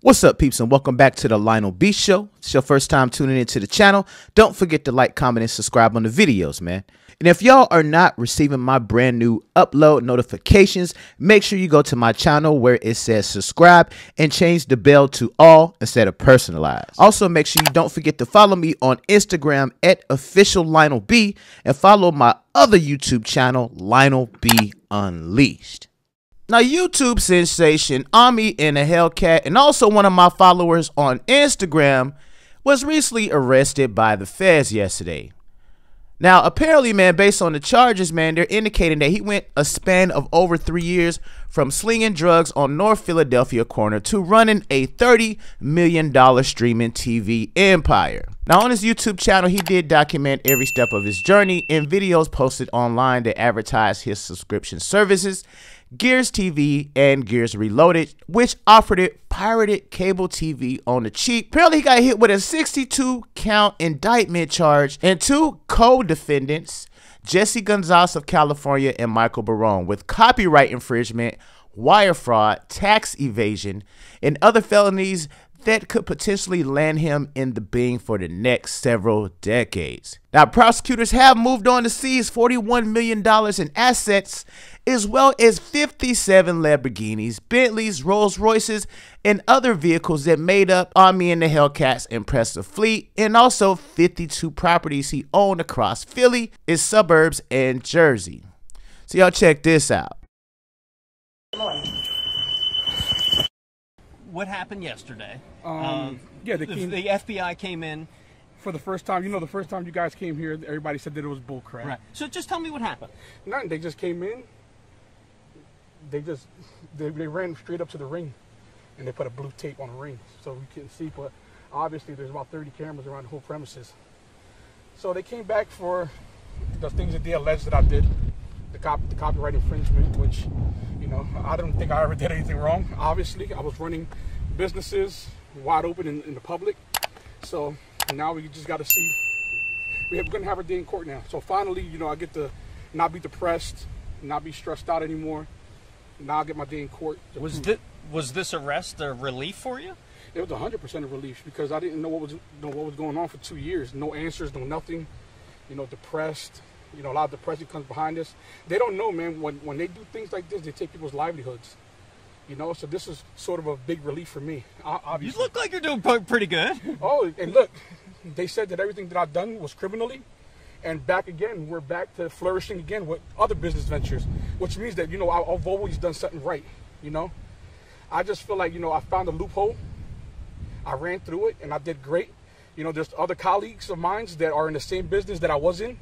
What's up, peeps, and welcome back to the Lionel B Show. It's your first time tuning into the channel. Don't forget to like, comment, and subscribe on the videos, man. And if y'all are not receiving my brand new upload notifications, make sure you go to my channel where it says subscribe and change the bell to all instead of personalized. Also, make sure you don't forget to follow me on Instagram at @officiallionelb and follow my other YouTube channel, Lionel B Unleashed. Now, YouTube sensation Ami in a Hellcat and also one of my followers on Instagram was recently arrested by the feds yesterday. Now, apparently, man, based on the charges, man, they're indicating that he went a span of over 3 years from slinging drugs on North Philadelphia corner to running a $30 million streaming TV empire. Now, on his YouTube channel, he did document every step of his journey in videos posted online that advertise his subscription services, Gears TV and Gears Reloaded, which offered it pirated cable TV on the cheap. Apparently, he got hit with a 62-count indictment charge and two co-defendants, Jesse Gonzalez of California and Michael Barone, with copyright infringement, wire fraud, tax evasion, and other felonies that could potentially land him in the Bing for the next several decades. Now, prosecutors have moved on to seize $41 million in assets, as well as 57 Lamborghinis, Bentleys, Rolls Royces, and other vehicles that made up Ami and the Hellcat's impressive fleet, and also 52 properties he owned across Philly, its suburbs, and Jersey. So y'all check this out. What happened yesterday? Yeah, the FBI came in for the first time. You know, the first time you guys came here, everybody said that it was bull crap. Right. So just tell me what happened. Nothing. They just came in. They ran straight up to the ring, and they put a blue tape on the ring so we couldn't see. But obviously, there's about 30 cameras around the whole premises. So they came back for the things that they alleged that I did, the copyright infringement, which, you know, I don't think I ever did anything wrong. Obviously, I was running businesses wide open in the public. So now we just got to see. We're going to have our day in court now. So finally, you know, I get to not be depressed, not be stressed out anymore. Now I get my day in court. Was this arrest a relief for you? It was 100% a relief because I didn't know what was going on for 2 years. No answers, no nothing. You know, depressed. You know, a lot of depression comes behind this. They don't know, man. When they do things like this, they take people's livelihoods. You know, so this is sort of a big relief for me. Obviously. You look like you're doing pretty good. Oh, and look, they said that everything that I've done was criminally. And back again, we're back to flourishing again with other business ventures, which means that, you know, I've always done something right, you know. I just feel like, you know, I found a loophole. I ran through it, and I did great. You know, there's other colleagues of mine that are in the same business that I was in.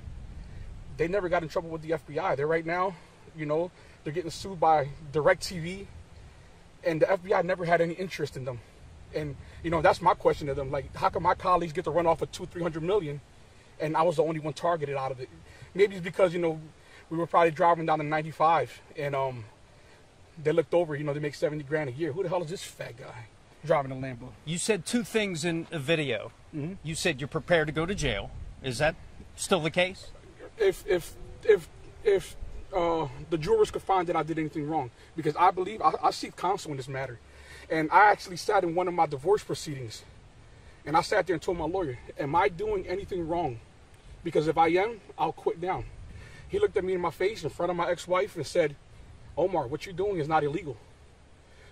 They never got in trouble with the FBI. They're right now, you know, they're getting sued by DirecTV, and the FBI never had any interest in them. And, you know, that's my question to them. Like, how come my colleagues get to run off of $200-300 million? And I was the only one targeted out of it. Maybe it's because, you know, we were probably driving down the 95 and they looked over, you know, they make 70 grand a year. Who the hell is this fat guy driving a Lambo? You said two things in a video. Mm-hmm. You said you're prepared to go to jail. Is that still the case? If the jurors could find that I did anything wrong, because I believe I seek counsel in this matter. And I actually sat in one of my divorce proceedings and I sat there and told my lawyer, am I doing anything wrong? Because if I am, I'll quit down. He looked at me in my face in front of my ex-wife and said, Omar, what you're doing is not illegal.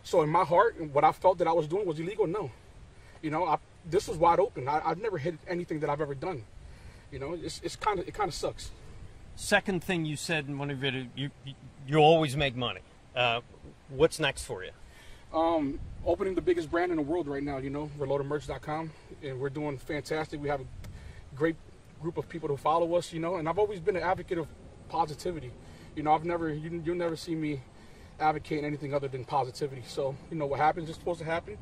So in my heart, what I felt that I was doing was illegal? No. You know, this was wide open. I've never hid anything that I've ever done. You know, it kind of sucks. Second thing you said in one of your videos, you always make money. What's next for you? Opening the biggest brand in the world right now, you know, reloadedmerch.com, and we're doing fantastic. We have a great group of people to follow us, you know, and I've always been an advocate of positivity. You know, you'll never see me advocating anything other than positivity. So, you know, what happens is supposed to happen,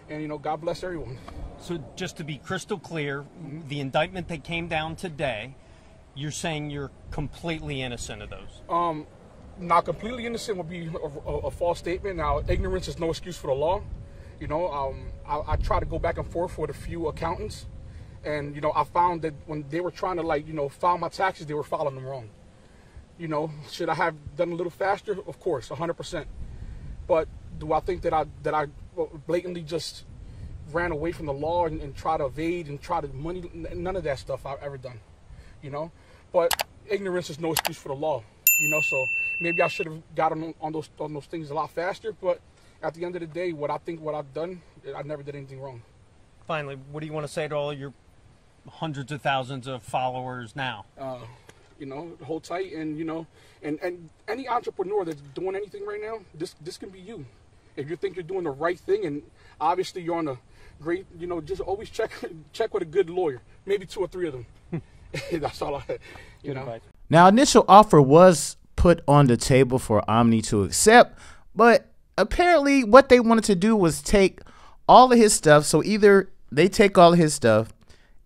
and, you know, God bless everyone. So just to be crystal clear, the indictment that came down today, you're saying you're completely innocent of those? Not completely innocent would be a false statement. Now, ignorance is no excuse for the law. You know, I try to go back and forth with a few accountants, And, you know, I found that when they were trying to, like, you know, file my taxes, they were filing them wrong. You know, should I have done a little faster? Of course, 100%. But do I think that I blatantly just ran away from the law and try to evade and try to money? None of that stuff I've ever done, you know. But ignorance is no excuse for the law, you know. So maybe I should have gotten on those things a lot faster. But at the end of the day, what I've done, I never did anything wrong. Finally, what do you want to say to all your hundreds of thousands of followers now? You know, hold tight, and you know, and any entrepreneur that's doing anything right now, this can be you. If you think you're doing the right thing, and obviously you're on a great, you know, just always check with a good lawyer, maybe 2 or 3 of them. That's all I, you know. Now, initial offer was put on the table for Omni to accept, but apparently what they wanted to do was take all of his stuff. So either they take all of his stuff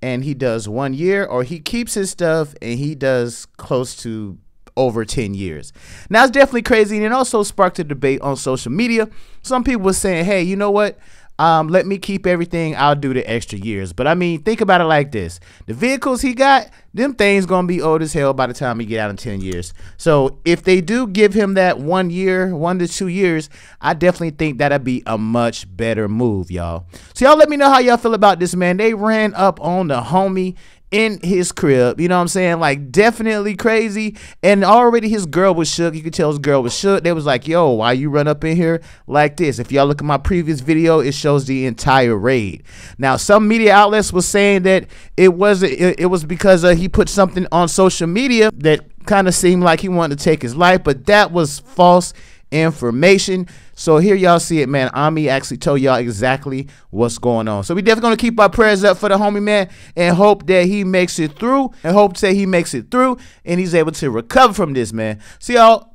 and he does 1 year, or he keeps his stuff and he does close to over 10 years. Now, it's definitely crazy, and it also sparked a debate on social media. Some people were saying, hey, you know what? Let me keep everything. I'll do the extra years. But I mean, think about it like this. The vehicles he got, them things going to be old as hell by the time he get out in 10 years. So if they do give him that 1 year, 1 to 2 years, I definitely think that'd be a much better move, y'all. So y'all let me know how y'all feel about this, man. They ran up on the homie in his crib, you know what I'm saying? Like, definitely crazy. And already his girl was shook. You could tell his girl was shook. They was like, yo, why you run up in here like this? If y'all look at my previous video, it shows the entire raid. Now, some media outlets was saying that it was because he put something on social media that kind of seemed like he wanted to take his life, but that was false information. So here y'all see it, man. Ami actually told y'all exactly what's going on. So we definitely gonna keep our prayers up for the homie, man, and hope that he makes it through, and he's able to recover from this, man. So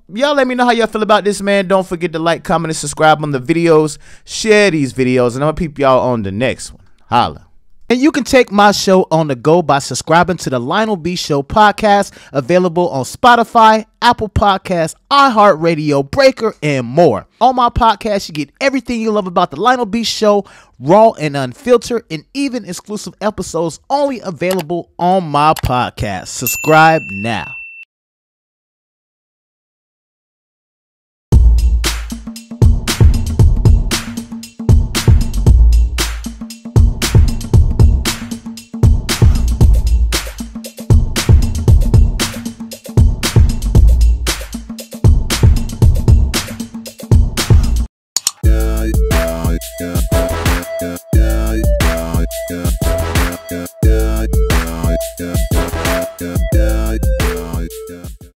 y'all let me know how y'all feel about this, man. Don't forget to like, comment, and subscribe on the videos. Share these videos, and I'm gonna peep y'all on the next one. Holla. And you can take my show on the go by subscribing to the Lionel B Show podcast, available on Spotify, Apple Podcasts, iHeartRadio, Breaker, and more. On my podcast, you get everything you love about the Lionel B Show, raw and unfiltered, and even exclusive episodes only available on my podcast. Subscribe now.